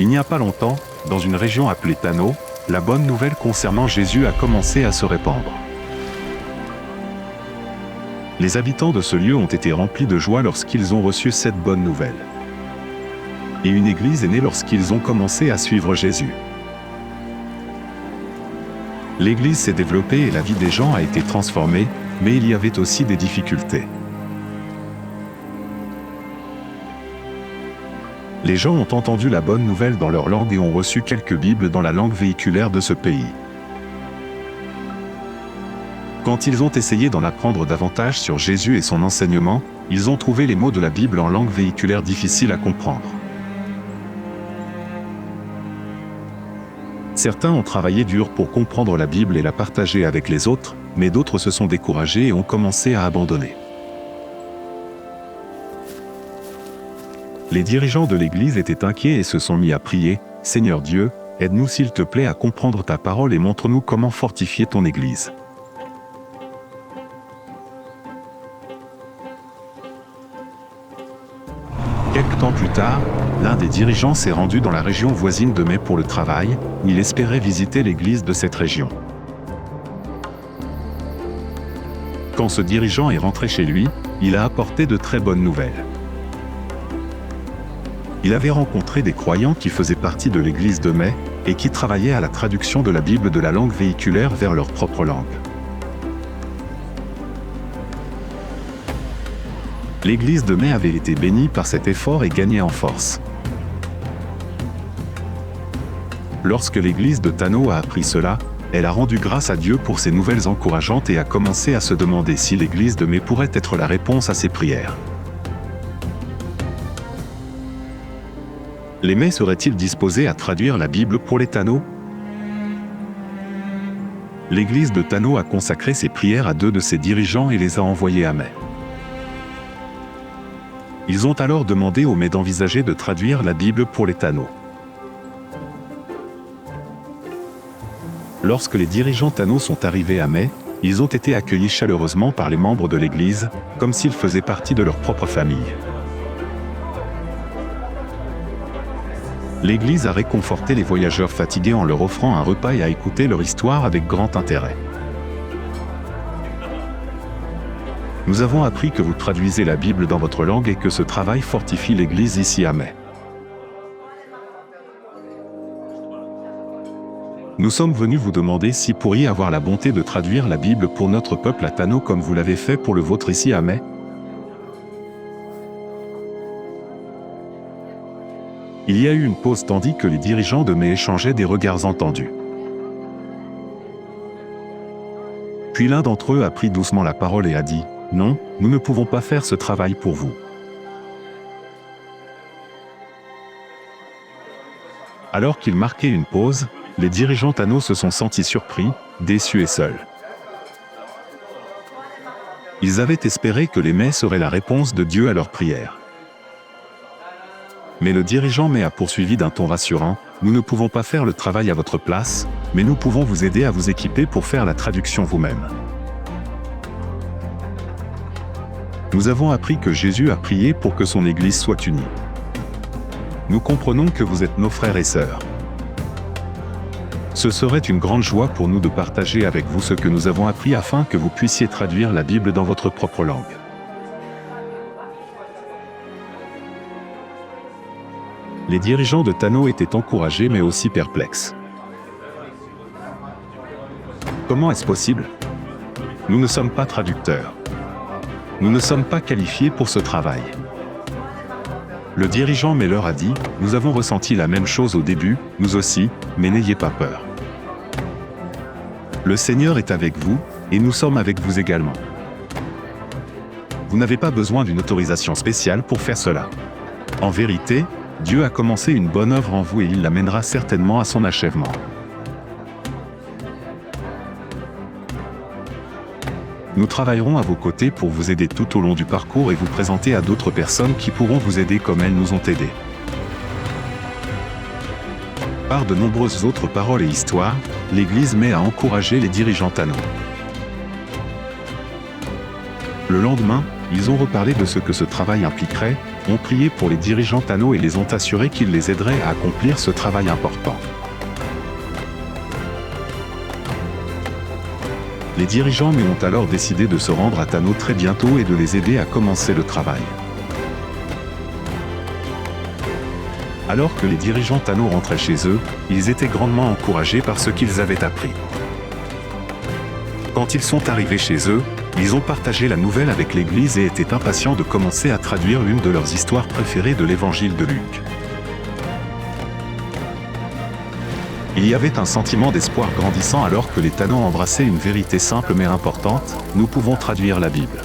Il n'y a pas longtemps, dans une région appelée Tano, la bonne nouvelle concernant Jésus a commencé à se répandre. Les habitants de ce lieu ont été remplis de joie lorsqu'ils ont reçu cette bonne nouvelle. Et une église est née lorsqu'ils ont commencé à suivre Jésus. L'église s'est développée et la vie des gens a été transformée, mais il y avait aussi des difficultés. Les gens ont entendu la bonne nouvelle dans leur langue et ont reçu quelques Bibles dans la langue véhiculaire de ce pays. Quand ils ont essayé d'en apprendre davantage sur Jésus et son enseignement, ils ont trouvé les mots de la Bible en langue véhiculaire difficiles à comprendre. Certains ont travaillé dur pour comprendre la Bible et la partager avec les autres, mais d'autres se sont découragés et ont commencé à abandonner. Les dirigeants de l'Église étaient inquiets et se sont mis à prier « Seigneur Dieu, aide-nous s'il te plaît à comprendre ta parole et montre-nous comment fortifier ton Église. » Quelque temps plus tard, l'un des dirigeants s'est rendu dans la région voisine de Mai pour le travail, où il espérait visiter l'église de cette région. Quand ce dirigeant est rentré chez lui, il a apporté de très bonnes nouvelles. Il avait rencontré des croyants qui faisaient partie de l'église de Mai et qui travaillaient à la traduction de la Bible de la langue véhiculaire vers leur propre langue. L'église de Mai avait été bénie par cet effort et gagnait en force. Lorsque l'église de Tano a appris cela, elle a rendu grâce à Dieu pour ces nouvelles encourageantes et a commencé à se demander si l'église de Mai pourrait être la réponse à ses prières. Les Mai seraient-ils disposés à traduire la Bible pour les Tano? L'église de Tano a consacré ses prières à 2 de ses dirigeants et les a envoyés à Mai. Ils ont alors demandé aux Mai d'envisager de traduire la Bible pour les Tano. Lorsque les dirigeants Tano sont arrivés à Mai, ils ont été accueillis chaleureusement par les membres de l'Église, comme s'ils faisaient partie de leur propre famille. L'Église a réconforté les voyageurs fatigués en leur offrant un repas et a écouté leur histoire avec grand intérêt. Nous avons appris que vous traduisez la Bible dans votre langue et que ce travail fortifie l'Église ici à Mai. Nous sommes venus vous demander si pourriez avoir la bonté de traduire la Bible pour notre peuple à Tano comme vous l'avez fait pour le vôtre ici à Mai. Il y a eu une pause tandis que les dirigeants de Mai échangeaient des regards entendus. Puis l'un d'entre eux a pris doucement la parole et a dit « Non, nous ne pouvons pas faire ce travail pour vous. » Alors qu'il marquait une pause, les dirigeants Tano se sont sentis surpris, déçus et seuls. Ils avaient espéré que les Mai seraient la réponse de Dieu à leurs prières. Mais le dirigeant Mai a poursuivi d'un ton rassurant, « Nous ne pouvons pas faire le travail à votre place, mais nous pouvons vous aider à vous équiper pour faire la traduction vous-même. » Nous avons appris que Jésus a prié pour que son Église soit unie. Nous comprenons que vous êtes nos frères et sœurs. Ce serait une grande joie pour nous de partager avec vous ce que nous avons appris afin que vous puissiez traduire la Bible dans votre propre langue. Les dirigeants de Tano étaient encouragés mais aussi perplexes. Comment est-ce possible? Nous ne sommes pas traducteurs. Nous ne sommes pas qualifiés pour ce travail. Le dirigeant Mai leur a dit, « Nous avons ressenti la même chose au début, nous aussi, mais n'ayez pas peur. Le Seigneur est avec vous, et nous sommes avec vous également. Vous n'avez pas besoin d'une autorisation spéciale pour faire cela. En vérité, Dieu a commencé une bonne œuvre en vous et il la mènera certainement à son achèvement. » Nous travaillerons à vos côtés pour vous aider tout au long du parcours et vous présenter à d'autres personnes qui pourront vous aider comme elles nous ont aidés. Par de nombreuses autres paroles et histoires, l'Église Mai a encouragé les dirigeants Tano. Le lendemain, ils ont reparlé de ce que ce travail impliquerait, ont prié pour les dirigeants Tano et les ont assurés qu'ils les aideraient à accomplir ce travail important. Les dirigeants Mu ont alors décidé de se rendre à Tano très bientôt et de les aider à commencer le travail. Alors que les dirigeants Tano rentraient chez eux, ils étaient grandement encouragés par ce qu'ils avaient appris. Quand ils sont arrivés chez eux, ils ont partagé la nouvelle avec l'Église et étaient impatients de commencer à traduire l'une de leurs histoires préférées de l'Évangile de Luc. Il y avait un sentiment d'espoir grandissant alors que les Tano embrassaient une vérité simple mais importante: nous pouvons traduire la Bible.